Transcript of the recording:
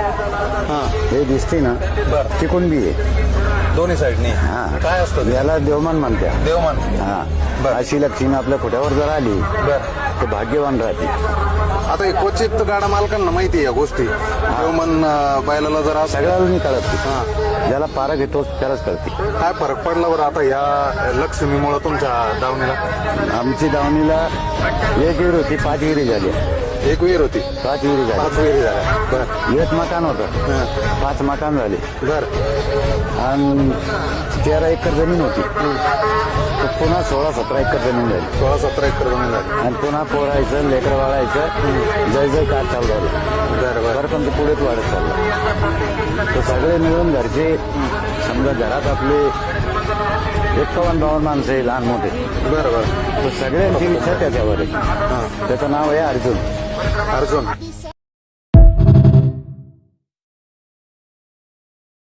हा हे दिसते ना बर ती कुणबी आहे. दोन्ही साईडनी हा. काय असतं ते? याला देवमान म्हणत्या. देवमान हा बर. अशी लक्ष्मी आपल्या खुट्यावर जर आली बर तर भाग्यवान राहते. आता हे क्वचित गाडा मालकांना माहिती आहे या गोष्टी देवमान बैलाला जर असं सगळ्याला नाही कळत ती. हा ज्याला पारख येतो त्यालाच कळते. काय फरक पडला बरं आता या लक्ष्मीमुळे तुमच्या दावणीला? आमची दावणीला 1 विहीर होती 5 विहिरी झाली. एक विहीर होती 5 विहिरी 5 झाली. विहिरी झाल्या बर 1 मकान होतं हा. 5 मकान झाले बर आणि 13 एकर जमीन होती. तर पुन्हा 16-17 एकर जमीन झाली 16-17 एकर जमीन झाली आणि पुन्हा पोरायचं लेकर वाढायचं जय जय कार चालू झालं. बरं बरं बरं पण ते पुढेच वाढत चाललं. तर सगळे मिळून घरचे समजा घरात आपले 51-52 माणसं आहे लहान मोठे. बरं बरं तर सगळ्यांची इच्छा त्याच्यावर आहे. त्याचं नाव आहे अर्जुन. अर्जुन